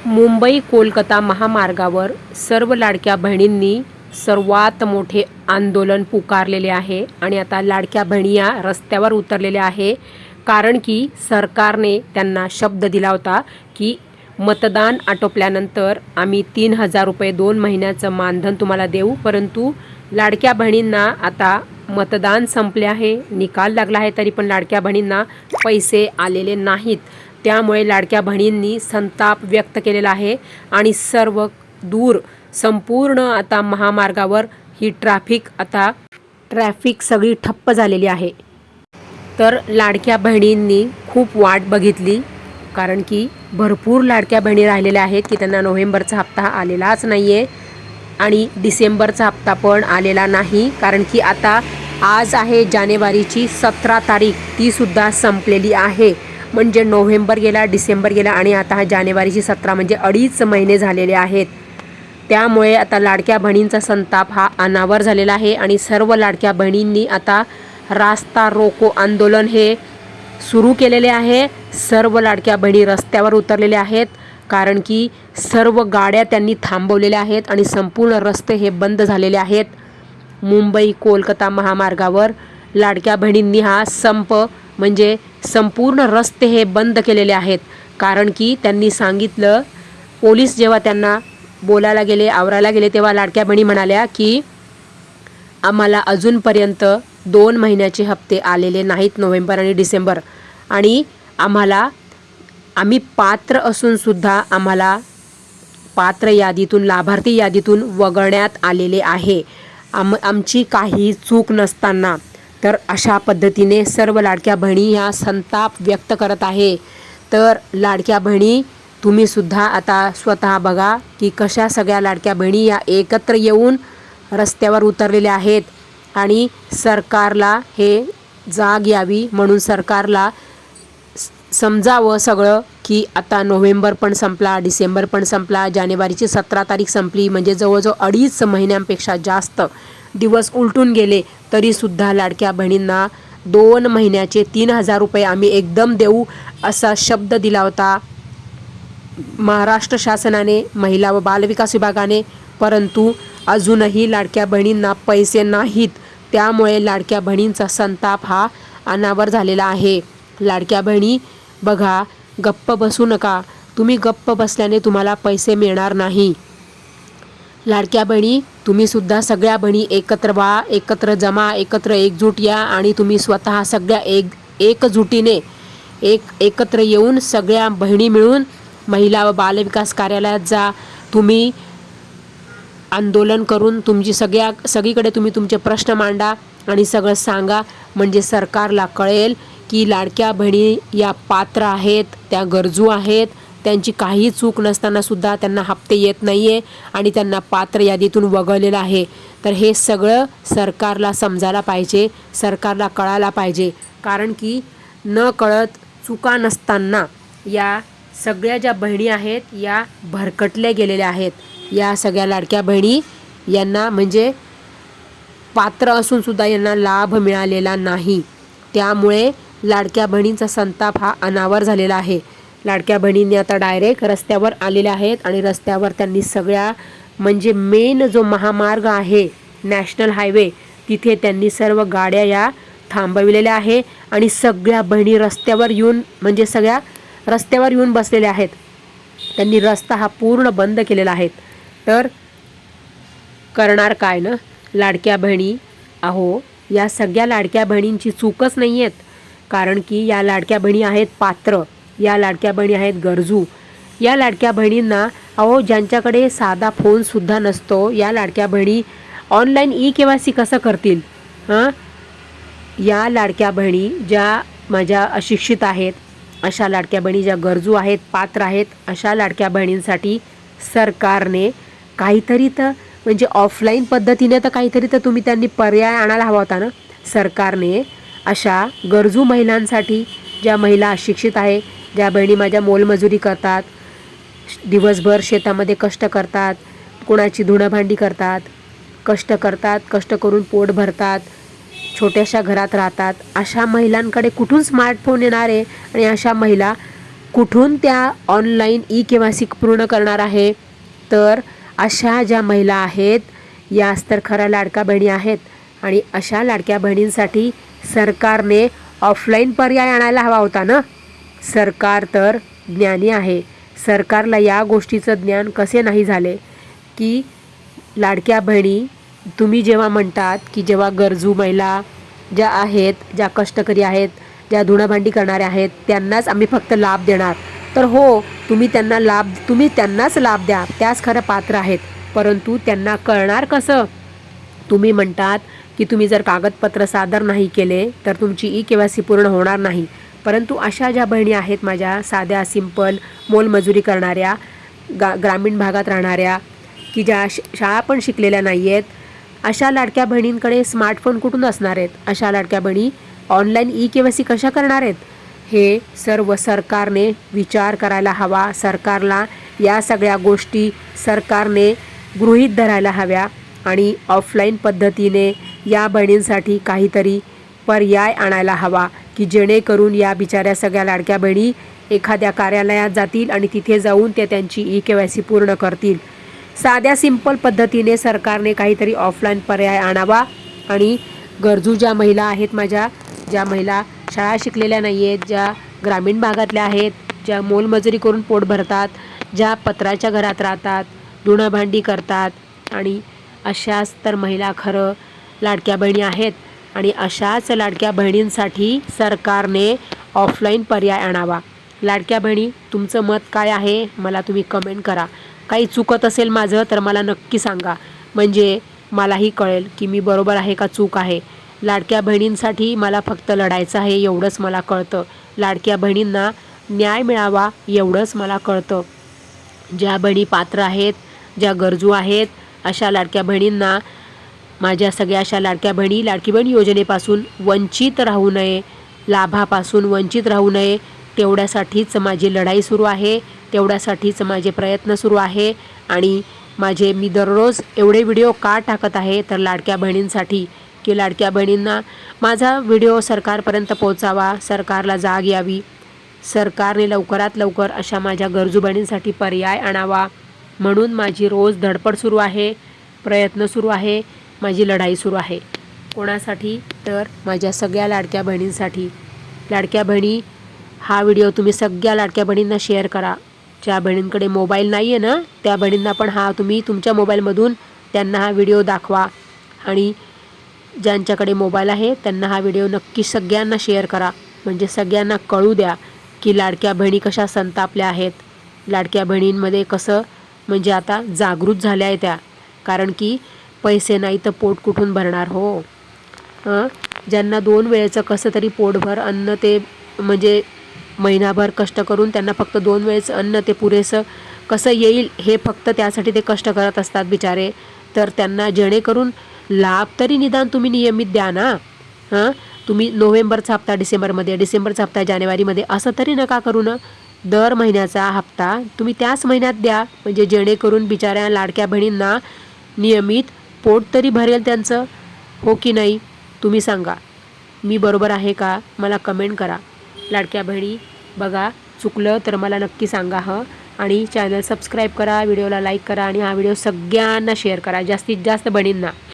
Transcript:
मुंबई कोलकाता महामार्गावर सर्व लाडक्या बहिणींनी सर्वात मोठे आंदोलन पुकारलेले आहे आणि आता लाडक्या बहिणी या रस्त्यावर उतरलेल्या आहे. कारण की सरकारने त्यांना शब्द दिला होता की मतदान आटोपल्यानंतर आम्ही 3,000 रुपये 2 महिन्याचं मानधन तुम्हाला देऊ. परंतु लाडक्या बहिणींना आता मतदान संपले आहे, निकाल लागला आहे, तरी पण लाडक्या बहिणींना पैसे आलेले नाहीत. त्यामुळे लाडक्या बहिणींनी संताप व्यक्त केलेला आहे आणि सर्व दूर संपूर्ण आता महामार्गावर ही ट्रॅफिक सगळी ठप्प झालेली आहे. तर लाडक्या बहिणींनी खूप वाट बघितली, कारण की भरपूर लाडक्या बहिणी राहिलेल्या आहेत की त्यांना नोव्हेंबरचा हप्ता आलेलाच नाही आहे आणि डिसेंबरचा हप्ता पण आलेला नाही. कारण की आता आज आहे जानेवारीची 17 तारीख, तीसुद्धा संपलेली आहे. म्हणजे नोव्हेंबर गेला, डिसेंबर गेला आणि आता हा जानेवारीची 17 म्हणजे 2.5 महिने झालेले आहेत. त्यामुळे आता लाडक्या बहिणींचा संताप हा अनावर झालेला आहे आणि सर्व लाडक्या बहिणींनी आता रास्ता रोको आंदोलन हे सुरू केलेले आहे. सर्व लाडक्या बहिणी रस्त्यावर उतरलेल्या आहेत, कारण की सर्व गाड्या त्यांनी थांबवलेल्या आहेत आणि संपूर्ण रस्ते हे बंद झालेले आहेत. मुंबई कोलकाता महामार्गावर लाडक्या बहिणींनी हा संप म्हणजे संपूर्ण रस्ते हे बंद केलेले आहेत. कारण की त्यांनी सांगितलं, पोलीस जेव्हा त्यांना बोलायला गेले, आवरायला गेले, तेव्हा लाडक्या बहिणी म्हणाल्या की आम्हाला अजूनपर्यंत 2 महिन्याचे हप्ते आलेले नाहीत, नोव्हेंबर आणि डिसेंबर, आणि आम्ही पात्र असूनसुद्धा आम्हाला पात्र यादीतून, लाभार्थी यादीतून वगळण्यात आलेले आहे, आमची काही चूक नसताना. तर अशा पद्धतीने सर्व लाडक्या बहिणी ह्या संताप व्यक्त करत आहे. तर लाडक्या बहिणी तुम्हीसुद्धा आता स्वतः बघा की कशा सगळ्या लाडक्या बहिणी या एकत्र येऊन रस्त्यावर उतरलेल्या आहेत आणि सरकारला हे जाग यावी म्हणून सरकारला समजावं सगळं की आता नोव्हेंबर पण संपला, डिसेंबर पण संपला, जानेवारीची 17 तारीख संपली, म्हणजे जवळजवळ 2.5 महिन्यांपेक्षा जास्त दिवस उलटून गेले. तरीसुद्धा लाडक्या बहिणींना 2 महिन्याचे 3,000 रुपये आम्ही एकदम देऊ असा शब्द दिला होता महाराष्ट्र शासनाने, महिला व बालविकास विभागाने. परंतु अजूनही लाडक्या बहिणींना पैसे नाहीत. त्यामुळे लाडक्या बहिणींचा संताप हा अनावर झालेला आहे. लाडक्या बहिणी बघा, गप्प बसू नका. तुम्ही गप्प बसल्याने तुम्हाला पैसे मिळणार नाही. लाडक्या बहिणी तुम्हीसुद्धा सगळ्या बहिणी एकत्र व्हा, एकत्र जमा, एकत्र एकजूट या आणि तुम्ही स्वतः सगळ्या एकजुटीने एकत्र येऊन सगळ्या बहिणी मिळून महिला व बालविकास कार्यालयात जा. तुम्ही आंदोलन करून सगळीकडे तुम्ही तुमचे प्रश्न मांडा आणि सगळं सांगा, म्हणजे सरकारला कळेल की लाडक्या बहिणी या पात्र आहेत, त्या गरजू आहेत, त्यांची काही चूक नसतानासुद्धा त्यांना हप्ते येत नाही आहे आणि त्यांना पात्र यादीतून वगळलेलं आहे. तर हे सगळं सरकारला समजायला पाहिजे, सरकारला कळायला पाहिजे. कारण की न कळत, चुका नसताना या सगळ्या ज्या बहिणी आहेत या भरकटल्या गेलेल्या आहेत. या सगळ्या लाडक्या बहिणी यांना म्हणजे पात्र असूनसुद्धा यांना लाभ मिळालेला नाही. त्यामुळे लाडक्या बहिणींचा संताप हा अनावर झालेला आहे. लाडक्या बहिणींनी आता डायरेक्ट रस्त्यावर आलेल्या आहेत आणि रस्त्यावर त्यांनी सगळ्या म्हणजे मेन जो महामार्ग आहे, नॅशनल हायवे, तिथे त्यांनी सर्व गाड्या या थांबविलेल्या आहे आणि सगळ्या बहिणी रस्त्यावर येऊन म्हणजे सगळ्या रस्त्यावर येऊन बसलेल्या आहेत. त्यांनी रस्ता हा पूर्ण बंद केलेला आहे. तर करणार काय ना लाडक्या बहिणी? अहो, या सगळ्या लाडक्या बहिणींची चूकच नाही आहेत. कारण की या लाडक्या बहिणी आहेत पात्र, या लाडक्या बहिणी आहेत गरजू. या लाडक्या बहिणींना अहो ज्यांच्याकडे साधा फोनसुद्धा नसतो, या लाडक्या बहिणी ऑनलाईन KYC कसं करतील? या लाडक्या बहिणी ज्या माझ्या अशिक्षित आहेत, अशा लाडक्या बहिणी ज्या गरजू आहेत, पात्र आहेत, अशा लाडक्या बहिणींसाठी सरकारने काहीतरी तर म्हणजे ऑफलाईन पद्धतीने तर काहीतरी तर त्यांनी पर्याय आणायला हवा होता ना. सरकारने अशा गरजू महिलांसाठी, ज्या महिला अशिक्षित आहे, ज्या बहिणी माझ्या मोलमजुरी करतात, दिवसभर शेतामध्ये कष्ट करतात, कोणाची धुणंभांडी करतात, कष्ट करून पोट भरतात, छोट्याशा घरात राहतात, अशा महिलांकडे कुठून स्मार्टफोन येणार आहे? आणि अशा महिला कुठून त्या ऑनलाईन KYC पूर्ण करणार आहे? तर अशा ज्या महिला आहेत याच तर खऱ्या लाडक्या बहिणी आहेत. आणि अशा लाडक्या बहिणींसाठी सरकारने ऑफलाईन पर्याय आणायला हवा होता ना. सरकार तर ज्ञानी आहे. सरकारला या गोष्टीचं ज्ञान कसे नाही झाले की लाडक्या बहिणी तुम्ही जेव्हा म्हणतात की जेव्हा गरजू महिला ज्या आहेत, ज्या कष्टकरी आहेत, ज्या धुणंभांडी करणाऱ्या आहेत त्यांनाच आम्ही फक्त लाभ देणार. तर हो, तुम्ही त्यांनाच लाभ द्या, त्याच खरं पात्र आहेत. परंतु त्यांना कळणार कसं? तुम्ही म्हणतात की तुम्ही जर कागदपत्र सादर नाही केले तर तुमची KYC पूर्ण होणार नाही. परंतु अशा ज्या बहिणी आहेत माझ्या साध्या सिंपल मोलमजुरी करणाऱ्या, ग्रामीण भागात राहणाऱ्या, की ज्या शाळा पण शिकलेल्या नाही आहेत, अशा लाडक्या बहिणींकडे स्मार्टफोन कुठून असणार आहेत? अशा लाडक्या बहिणी ऑनलाईन KYC कशा करणार आहेत? हे सर्व सरकारने विचार करायला हवा. सरकारला या सगळ्या गोष्टी सरकारने गृहीत धरायला हव्या आणि ऑफलाईन पद्धतीने या बहिणींसाठी काहीतरी पर्याय आणायला हवा की जेणेकरून या बिचाऱ्या सगळ्या लाडक्या बहिणी एखाद्या कार्यालयात जातील आणि तिथे जाऊन ते त्यांची KYC पूर्ण करतील. साध्या सिंपल पद्धतीने सरकारने काहीतरी ऑफलाईन पर्याय आणावा आणि गरजू ज्या महिला आहेत माझ्या, ज्या महिला शाळा शिकलेल्या नाही आहेत, ज्या ग्रामीण भागातल्या आहेत, ज्या मोलमजुरी करून पोट भरतात, ज्या पत्र्याच्या घरात राहतात, धुणंभांडी करतात आणि अशाच तर महिला खरं लाडक्या बहिणी आहेत. आणि अशाच लाडक्या बहिणींसाठी सरकारने ऑफलाईन पर्याय आणावा. लाडक्या बहिणी, तुमचं मत काय आहे मला तुम्ही कमेंट करा. काही चुकत असेल माझं तर मला नक्की सांगा, म्हणजे मलाही कळेल की मी बरोबर आहे का चूक आहे. लाडक्या बहिणींसाठी मला फक्त लढायचं आहे एवढंच मला कळतं. लाडक्या बहिणींना न्याय मिळावा एवढंच मला कळतं. ज्या बहिणी पात्र आहेत, ज्या गरजू आहेत, अशा लाडक्या बहिणींना, माझ्या सगळ्या अशा लाडक्या बहिणी लाडकी बहीण योजनेपासून वंचित राहू नये, लाभापासून वंचित राहू नये, तेवढ्यासाठीच माझी लढाई सुरू आहे, तेवढ्यासाठीच माझे प्रयत्न सुरू आहे. आणि मी दररोज एवढे व्हिडिओ का टाकत आहे तर लाडक्या बहिणींसाठी, की लाडक्या बहिणींना माझा व्हिडिओ सरकारपर्यंत पोहोचावा, सरकारला जाग यावी, सरकारने लवकरात लवकर अशा माझ्या गरजू बहिणींसाठी पर्याय आणावा. म्हणून माझी रोज धडपड सुरू आहे, प्रयत्न सुरू आहे, माझी लढाई सुरू आहे. कोणासाठी? तर माझ्या सगळ्या लाडक्या बहिणींसाठी. लाडक्या बहिणी, हा व्हिडिओ तुम्ही सगळ्या लाडक्या बहिणींना शेअर करा. ज्या बहिणींकडे मोबाईल नाही आहे ना, त्या बहिणींना पण तुम्ही तुमच्या मोबाईलमधून त्यांना हा व्हिडिओ दाखवा. आणि ज्यांच्याकडे मोबाईल आहे त्यांना हा व्हिडिओ नक्की सगळ्यांना शेअर करा, म्हणजे सगळ्यांना कळू द्या की लाडक्या बहिणी कशा संतापल्या आहेत. लाडक्या बहिणींमध्ये कसं म्हणजे आता जागृत झाल्या आहे त्या, कारण की पैसे नाही तर पोट कुठून भरणार हो. ज्यांना 2 वेळेचं कसं तरी पोटभर अन्न, ते म्हणजे महिनाभर कष्ट करून त्यांना फक्त 2 वेळेचं अन्न ते पुरेसं कसं येईल हे फक्त त्यासाठी ते कष्ट करत असतात बिचारे. तर त्यांना जेणेकरून लाभ तरी निदान तुम्ही नियमित द्या ना. तुम्ही नोव्हेंबरचा हप्ता डिसेंबरमध्ये, डिसेंबरचा हप्ता जानेवारीमध्ये, असं तरी नका करू ना. दर महिन्याचा हप्ता तुम्ही त्याच महिन्यात द्या, म्हणजे जेणेकरून बिचाऱ्या लाडक्या बहिणींना नियमित पोट तरी भरेल त्यांचं. हो की नाही? तुम्ही सांगा, मी बरोबर आहे का? मला कमेंट करा. लाडक्या बहिणी बघा, चुकलं तर मला नक्की सांगा. आणि चॅनल सबस्क्राईब करा, व्हिडिओला लाईक करा आणि हा व्हिडिओ सगळ्यांना शेअर करा, जास्तीत जास्त बहिणींना.